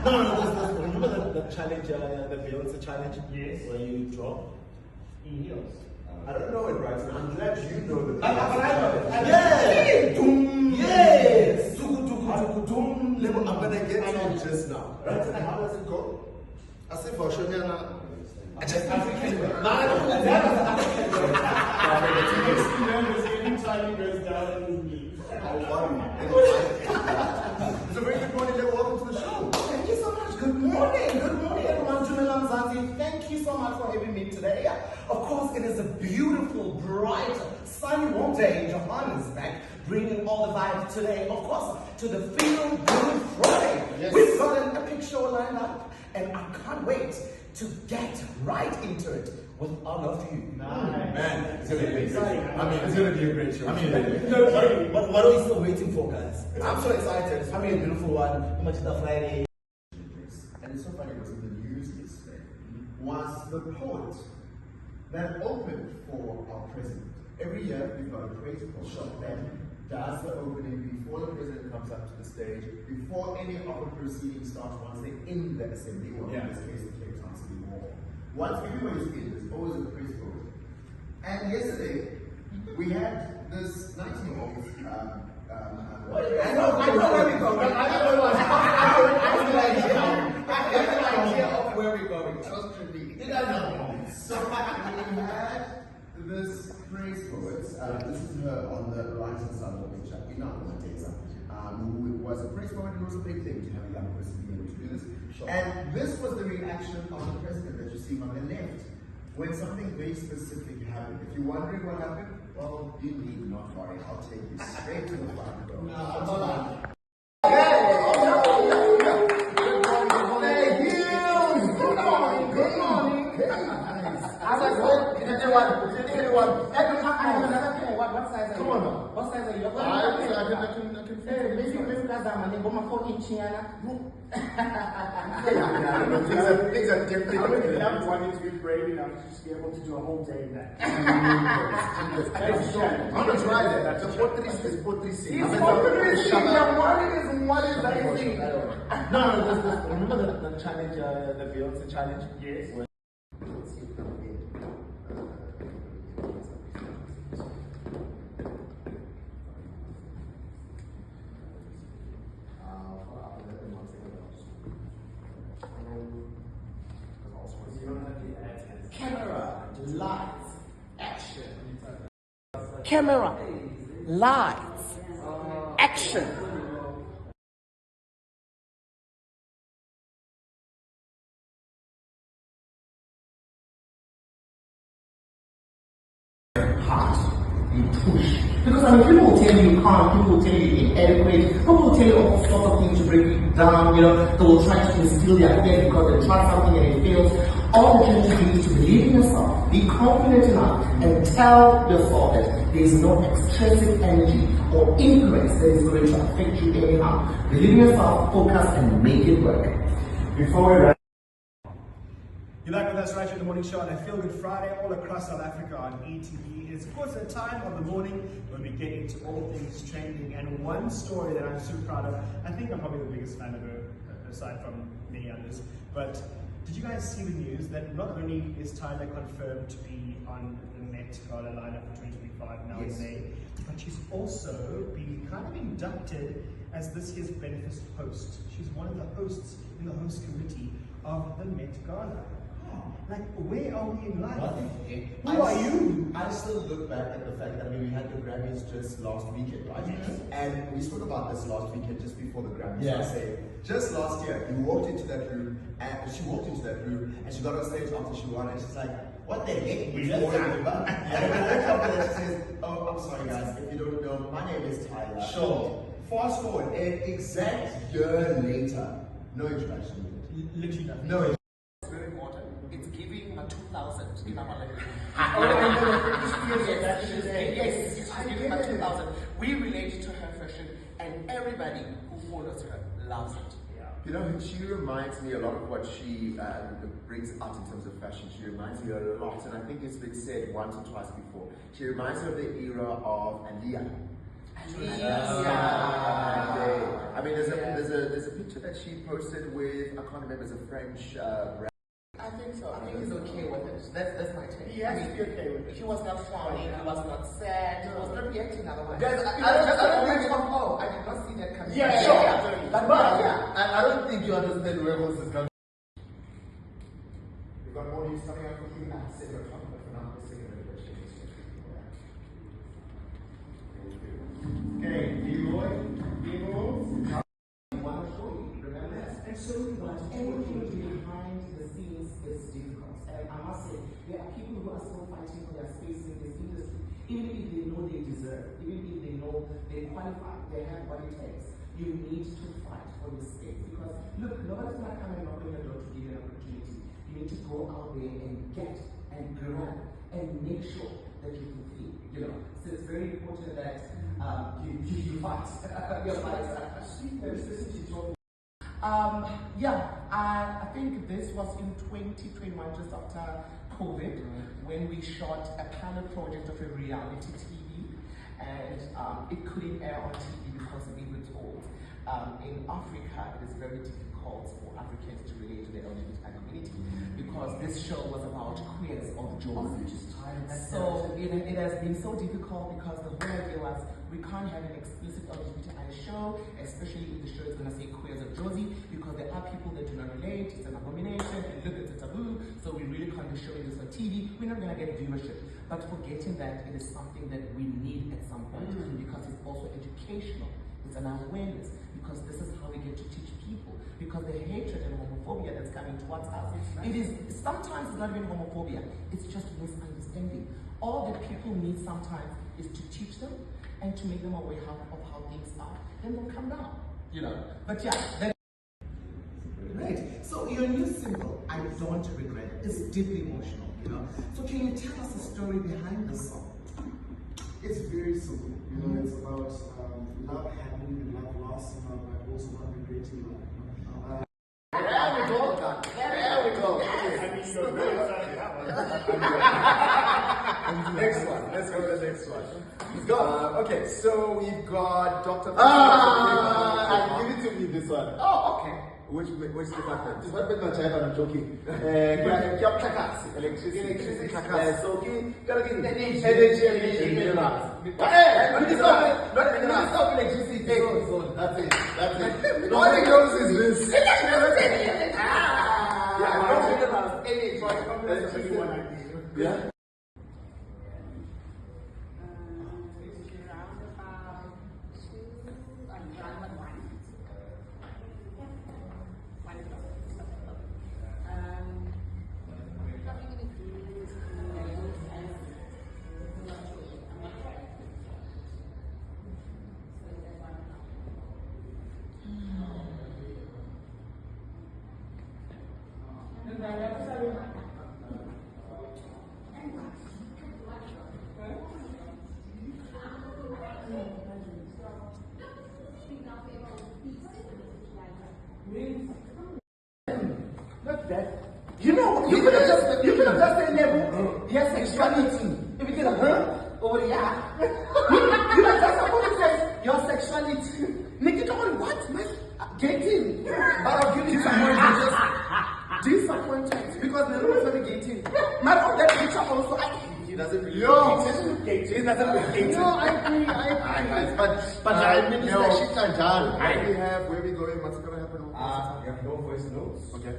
Remember the challenge, the Beyonce challenge? Yes. Where you drop? In heels. I don't know it right now. I'm glad you know the I know it. Yes! Lebo, I'm gonna get to it just now. Right? And how does it go? I say for sure, Anytime he goes down on his knees. It's a very good morning, Lebo. Welcome to the show. Thank you so much. Good morning. Good morning, everyone. Jumilam Zanzi. Thank you so much for having me today. Of course, it is a beautiful, bright, sunny, warm day in Johannesburg, bringing all the vibes today, of course, to the Feel Good Friday. Yes. We've got an epic show lined up, and I can't wait to get right into it with all of you. Nice. Man, it's gonna be exciting. I mean, it's gonna be a great show. What are we still waiting for, guys? I'm so excited. It's gonna be a beautiful one. Imagine Friday. And it's so funny, what's in the news yesterday was the poet that opened for our president. Every year we've got a praise poet that does the opening before the president comes up to the stage, before any of the proceedings starts, once they're in the assembly, or in this case the Cape Town City Hall. Once everybody's in, there's always a praise poet. And yesterday we had this 19-year-old I know where we're going. I have an idea of where we're going. Trust me. So we had this praise poet, this is her on the right hand side of the picture, who was a praise poet, and it was a big thing to have a young person be able to do this. Sure. And this was the reaction of the president that you see on the left when something very specific happened. If you're wondering what happened, well, you need not worry. I'll take you straight to the front row. Good morning. What size are you? Come on now. What size are you? I can maybe guys are money. Go my 14 things are different. I would love wanting to be brave enough to just be able to do a whole day in that. I'm gonna try that. The pottery is pottery. What is that? Remember the challenge, the Beyonce challenge? Yes. Camera, lights, action. Camera, lights, action. You push. Because I mean, people will tell you you can't, people will tell you you're inadequate, people will tell you all sorts of things to bring you down, you know, they will try to instill their fear because they try something and it fails. All that you need to do is to believe in yourself, be confident enough, and tell yourself that there is no extrinsic energy or influence that is going to affect you anyhow. Believe in yourself, focus, and make it work. Before we wrap, you're back with us right here in the morning show on a Feel Good Friday all across South Africa on ETV. It's of course a time of the morning when we get into all things trending, and one story that I'm super proud of. I think I'm probably the biggest fan of her, aside from many others. But did you guys see the news that not only is Tyler confirmed to be on the Met Gala lineup for 2025 now in May, but she's also been kind of inducted as this year's benefit host. She's one of the hosts in the host committee of the Met Gala. Like, where are we in life? Who are you? I still look back at the fact that we had the Grammys just last weekend, right? And we spoke about this last weekend, just before the Grammys. I say, just last year, you walked into that room, and she walked into that room, and she got on stage after she won, and she's like, "What the heck? We just And then she says, "Oh, I'm sorry, guys. If you don't know, my name is Tyler." Sure. Fast forward, an exact year later, no introduction. Literally nothing. No. It's giving a 2000 in our language. Yes, it's giving a 2000. We relate to her fashion, and everybody who follows her loves it. You know, she reminds me a lot of what she brings out in terms of fashion. She reminds me a lot, and I think it's been said once or twice before. She reminds me of the era of Aliyah. I mean, there's a picture that she posted with, I can't remember, it's a French brand. I think so. I think he's okay with it. That's my take. He has to be okay with it. He was not frowning. He was not sad. He was not reacting otherwise. Guys, I did not see that coming. Yeah, Sure. yeah. But I don't think you understand where all this is coming. We've got more news coming out from you now. Sit your tongue, but for now, we're singing a little bit. Okay, Leroy, We want to show you, remember? And so what everything behind the scenes is difficult. And I must say, there are people who are still fighting for their space in this industry, even if they know they deserve, even if they know they qualify, they have what it takes. You need to fight for your space because look, nobody's gonna come and knock on your door to give you an opportunity. You need to go out there and get and grab and make sure that you fulfill. You know, so it's very important that you fight. Your fight. I think this was in 2021, just after COVID, when we shot a pilot project of a reality TV, and it couldn't air on TV because we were told in Africa it is very difficult for Africans to relate to the LGBTI community because this show was about queers of Jersey. So it has been so difficult because the whole idea was we can't have an explicit LGBTI show, especially if the show is going to say queers of Jersey, because there are people that do not relate, it's an abomination, and look, it's a taboo, so we really can't be showing this on TV, we're not going to get viewership. But forgetting that it is something that we need at some point, because it's also educational, it's an awareness, because this is how we get to teach people, because the hatred and homophobia that's coming towards us, it is, sometimes it's not even homophobia, it's just misunderstanding. All that people need sometimes is to teach them and to make them aware of how things are. Then they'll come down, you know. But yeah, right. So your new single, I Don't Regret It, is deeply emotional, you know. So can you tell us the story behind the song? It's very simple, you know. It's about love happening and love lost, but also not regretting love. there we go. There we go. I mean, you're very excited that one. Next one. Let's go to the next one. Go. Okay, so we've got Dr. Give it to me, this one. Oh, okay. Which department? Department my child, I'm joking. Electricity. So, energy. Minerals. Not electricity. That's it. All he knows is this. Yeah. Not that. You know, you could have just said Lebo. Yes, sexuality. If you did over the yeah. You know, that's what it says. Your sexuality. Make it all what? Getting. But I'll give you someone who just disappointed because the room is very getting. Man, on that picture also, he doesn't really. He doesn't look gating. No, I agree. But I mean, it's like shit are done. Where we going? What's going to happen? You have no voice notes. Okay.